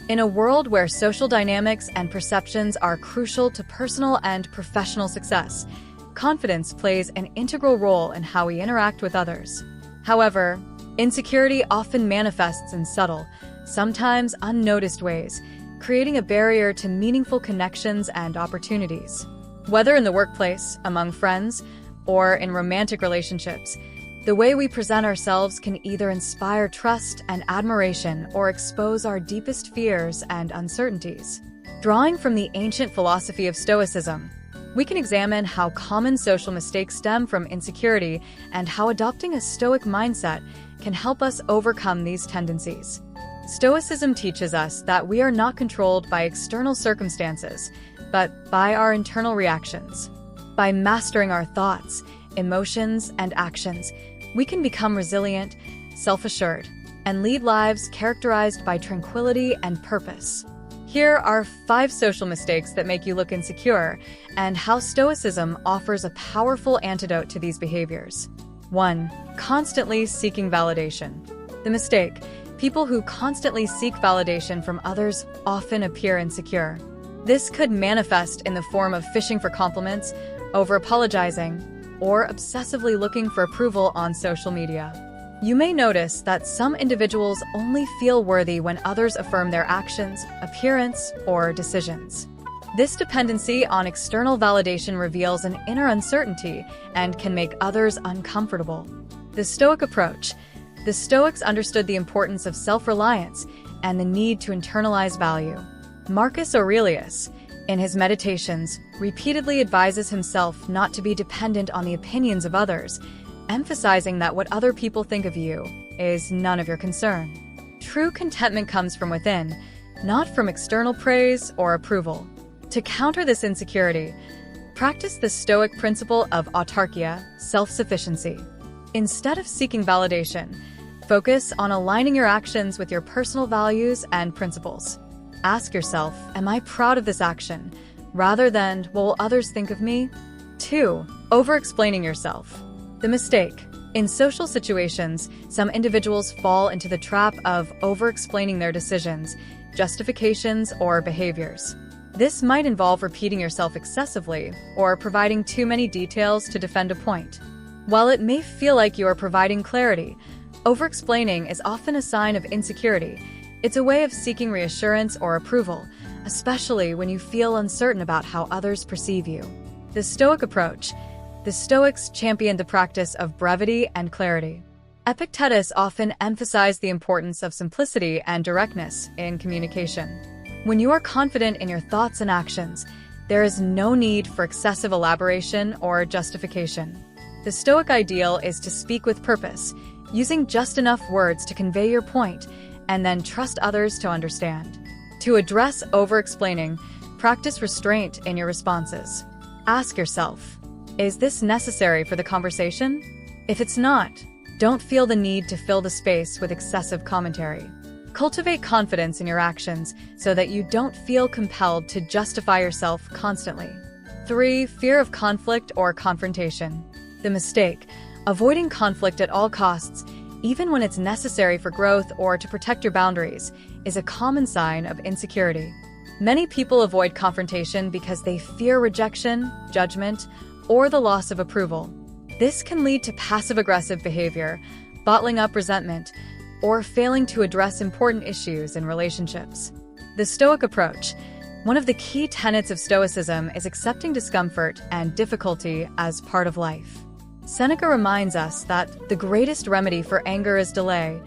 In a world where social dynamics and perceptions are crucial to personal and professional success, confidence plays an integral role in how we interact with others. However, insecurity often manifests in subtle, sometimes unnoticed ways, creating a barrier to meaningful connections and opportunities. Whether in the workplace, among friends, or in romantic relationships, the way we present ourselves can either inspire trust and admiration or expose our deepest fears and uncertainties. Drawing from the ancient philosophy of Stoicism, we can examine how common social mistakes stem from insecurity and how adopting a Stoic mindset can help us overcome these tendencies. Stoicism teaches us that we are not controlled by external circumstances, but by our internal reactions. By mastering our thoughts, emotions, and actions, we can become resilient, self-assured, and lead lives characterized by tranquility and purpose. Here are 5 social mistakes that make you look insecure, and how Stoicism offers a powerful antidote to these behaviors. 1. Constantly seeking validation. The mistake: people who constantly seek validation from others often appear insecure. This could manifest in the form of fishing for compliments, over-apologizing, or obsessively looking for approval on social media. You may notice that some individuals only feel worthy when others affirm their actions, appearance, or decisions. This dependency on external validation reveals an inner uncertainty and can make others uncomfortable. The Stoic approach. The Stoics understood the importance of self-reliance and the need to internalize value. Marcus Aurelius, in his Meditations, repeatedly advises himself not to be dependent on the opinions of others, emphasizing that what other people think of you is none of your concern. True contentment comes from within, not from external praise or approval. To counter this insecurity, practice the Stoic principle of autarkia, self-sufficiency. Instead of seeking validation, focus on aligning your actions with your personal values and principles. Ask yourself, am I proud of this action? Rather than, what will others think of me? 2. Over-explaining yourself. The mistake. In social situations, some individuals fall into the trap of over-explaining their decisions, justifications, or behaviors. This might involve repeating yourself excessively or providing too many details to defend a point. While it may feel like you are providing clarity, over-explaining is often a sign of insecurity. It's a way of seeking reassurance or approval, especially when you feel uncertain about how others perceive you. The Stoic approach. The Stoics championed the practice of brevity and clarity. Epictetus often emphasized the importance of simplicity and directness in communication. When you are confident in your thoughts and actions, there is no need for excessive elaboration or justification. The Stoic ideal is to speak with purpose, using just enough words to convey your point, and then trust others to understand. To address over-explaining, practice restraint in your responses. Ask yourself, is this necessary for the conversation? If it's not, don't feel the need to fill the space with excessive commentary. Cultivate confidence in your actions so that you don't feel compelled to justify yourself constantly. 3. Fear of conflict or confrontation. The mistake: avoiding conflict at all costs, even when it's necessary for growth or to protect your boundaries, is a common sign of insecurity. Many people avoid confrontation because they fear rejection, judgment, or the loss of approval. This can lead to passive-aggressive behavior, bottling up resentment, or failing to address important issues in relationships. The Stoic approach. One of the key tenets of Stoicism is accepting discomfort and difficulty as part of life. Seneca reminds us that the greatest remedy for anger is delay,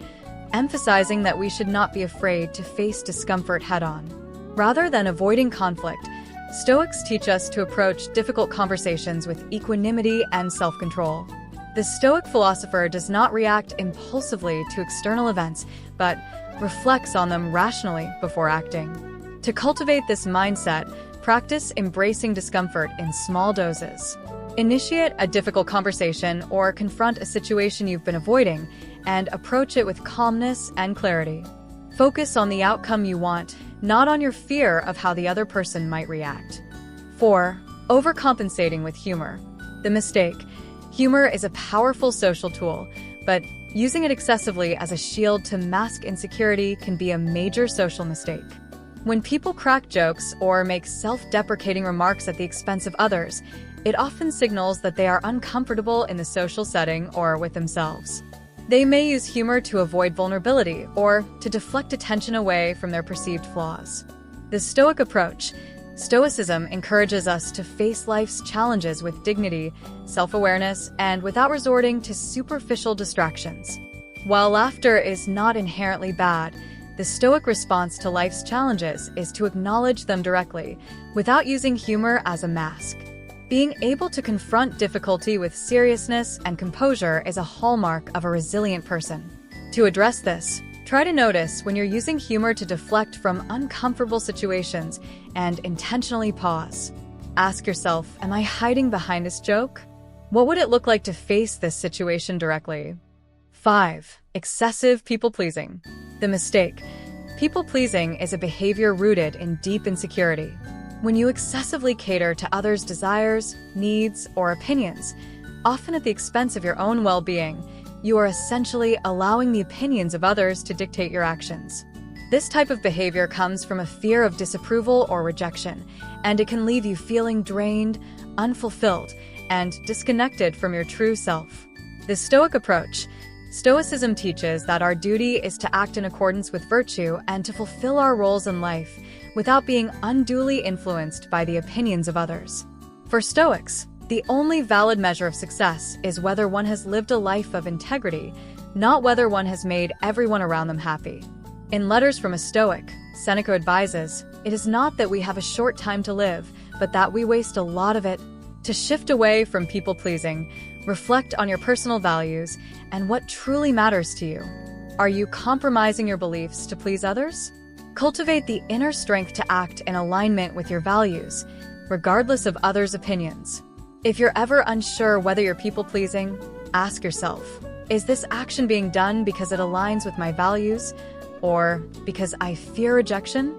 emphasizing that we should not be afraid to face discomfort head-on. Rather than avoiding conflict, Stoics teach us to approach difficult conversations with equanimity and self-control. The Stoic philosopher does not react impulsively to external events, but reflects on them rationally before acting. To cultivate this mindset, practice embracing discomfort in small doses. Initiate a difficult conversation or confront a situation you've been avoiding, and approach it with calmness and clarity. Focus on the outcome you want, not on your fear of how the other person might react. 4. Overcompensating with humor. The mistake: humor is a powerful social tool, but using it excessively as a shield to mask insecurity can be a major social mistake. When people crack jokes or make self-deprecating remarks at the expense of others, it often signals that they are uncomfortable in the social setting or with themselves. They may use humor to avoid vulnerability or to deflect attention away from their perceived flaws. The Stoic approach, Stoicism, encourages us to face life's challenges with dignity, self-awareness, and without resorting to superficial distractions. While laughter is not inherently bad, the Stoic response to life's challenges is to acknowledge them directly, without using humor as a mask. Being able to confront difficulty with seriousness and composure is a hallmark of a resilient person. To address this, try to notice when you're using humor to deflect from uncomfortable situations and intentionally pause. Ask yourself, am I hiding behind this joke? What would it look like to face this situation directly? 5. Excessive people-pleasing. The mistake. People-pleasing is a behavior rooted in deep insecurity. When you excessively cater to others' desires, needs, or opinions, often at the expense of your own well-being, you are essentially allowing the opinions of others to dictate your actions. This type of behavior comes from a fear of disapproval or rejection, and it can leave you feeling drained, unfulfilled, and disconnected from your true self. The Stoic approach. Stoicism teaches that our duty is to act in accordance with virtue and to fulfill our roles in life without being unduly influenced by the opinions of others. For Stoics, the only valid measure of success is whether one has lived a life of integrity, not whether one has made everyone around them happy. In Letters from a Stoic, Seneca advises, "It is not that we have a short time to live, but that we waste a lot of it." To shift away from people-pleasing, reflect on your personal values and what truly matters to you. Are you compromising your beliefs to please others? Cultivate the inner strength to act in alignment with your values, regardless of others' opinions. If you're ever unsure whether you're people-pleasing, ask yourself, is this action being done because it aligns with my values or because I fear rejection?